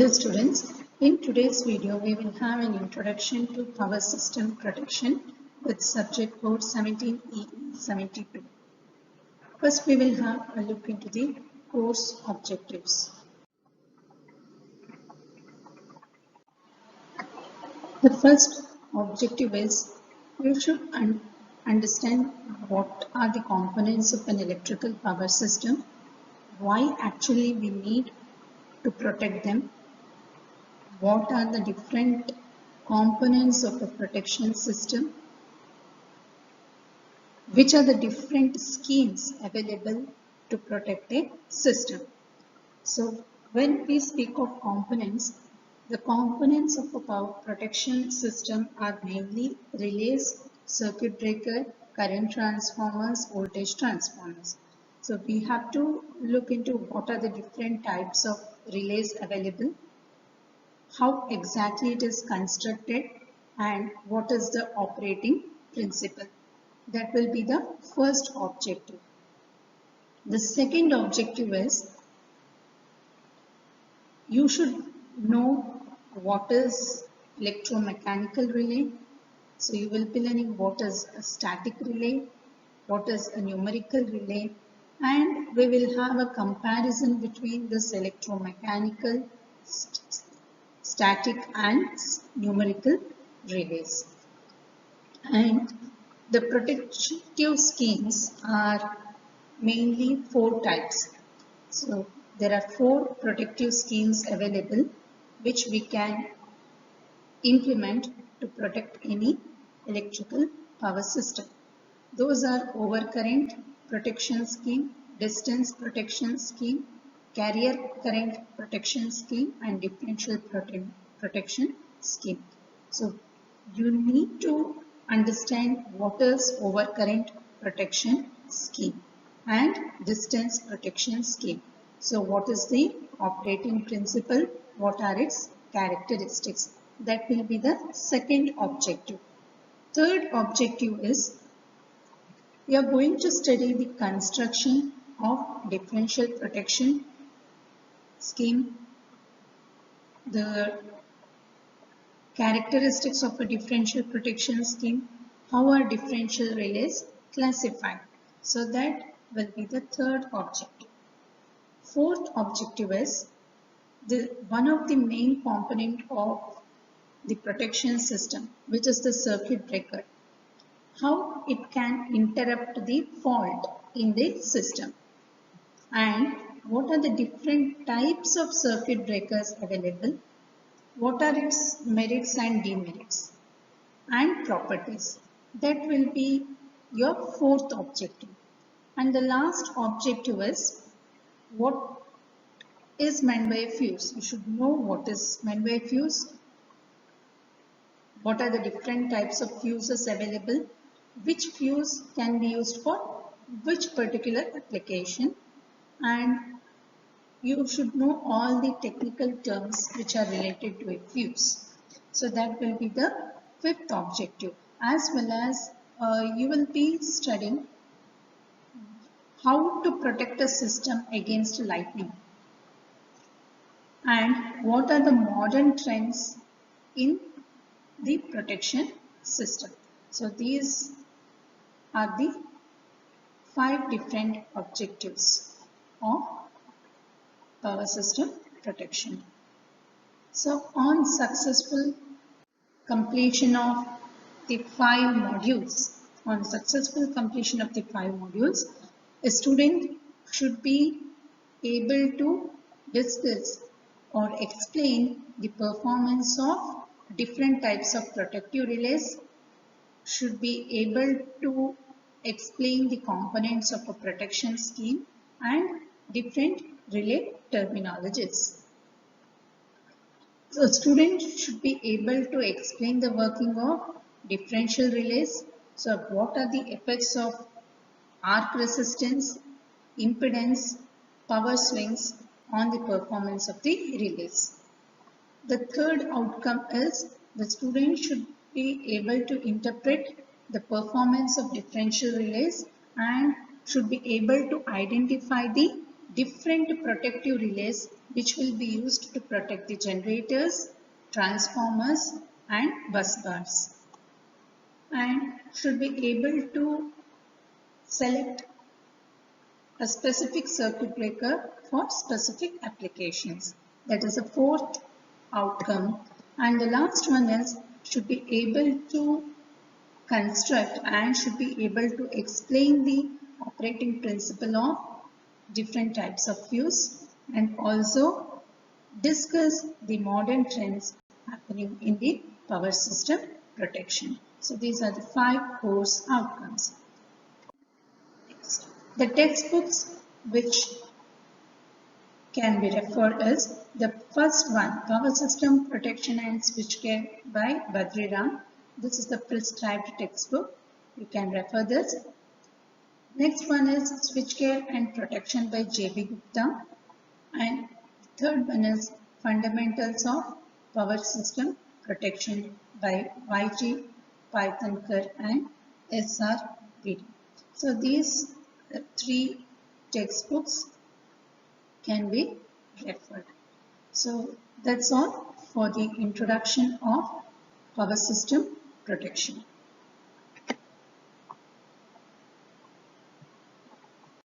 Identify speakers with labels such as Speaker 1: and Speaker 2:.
Speaker 1: Hello students, in today's video we will have an introduction to power system protection with subject code 17E72. First we will have a look into the course objectives. The first objective is you should understand what are the components of an electrical power system, why actually we need to protect them, what are the different components of a protection system, which are the different schemes available to protect a system. So when we speak of components, the components of a power protection system are mainly relays, circuit breaker, current transformers, voltage transformers. So we have to look into what are the different types of relays available, how exactly it is constructed, and what is the operating principle. That will be the first objective. The second objective is you should know what is electromechanical relay. So you will be learning what is a static relay, what is a numerical relay, and we will have a comparison between this electromechanical, static and numerical relays. And the protective schemes are mainly 4 types. So there are 4 protective schemes available which we can implement to protect any electrical power system. Those are overcurrent protection scheme, distance protection scheme, carrier current protection scheme, and differential protection scheme. So you need to understand what is overcurrent protection scheme and distance protection scheme. So what is the operating principle? What are its characteristics? That will be the second objective. Third objective is we are going to study the construction of differential protection scheme, the characteristics of a differential protection scheme, how are differential relays classified. So that will be the third objective. Fourth objective is one of the main component of the protection system, which is the circuit breaker. How it can interrupt the fault in the system, and what are the different types of circuit breakers available, what are its merits and demerits and properties. That will be your fourth objective. And the last objective is what is meant by a fuse. You should know what is meant by a fuse, what are the different types of fuses available, which fuse can be used for which particular application, and you should know all the technical terms which are related to a fuse. So that will be the fifth objective, as well as you will be studying how to protect a system against lightning and what are the modern trends in the protection system. So these are the 5 different objectives of power system protection. So on successful completion of the 5 modules, a student should be able to discuss or explain the performance of different types of protective relays, should be able to explain the components of a protection scheme and different relay terminologies. So students should be able to explain the working of differential relays. So what are the effects of arc resistance, impedance, power swings on the performance of the relays. The third outcome is the student should be able to interpret the performance of differential relays and should be able to identify the different protective relays which will be used to protect the generators, transformers and bus bars, and should be able to select a specific circuit breaker for specific applications. That is a fourth outcome. And the last one is should be able to construct and should be able to explain the operating principle of different types of fuse and also discuss the modern trends happening in the power system protection. So these are the 5 course outcomes. Next, the textbooks which can be referred as the first one, Power System Protection and Switchgear by Badriram. This is the prescribed textbook. You can refer this. Next one is Switchgear and Protection by J.B. Gupta. And third one is Fundamentals of Power System Protection by Y.G. Paithankar and S.R. Bedi. So these 3 textbooks can be referred. So that's all for the introduction of power system protection.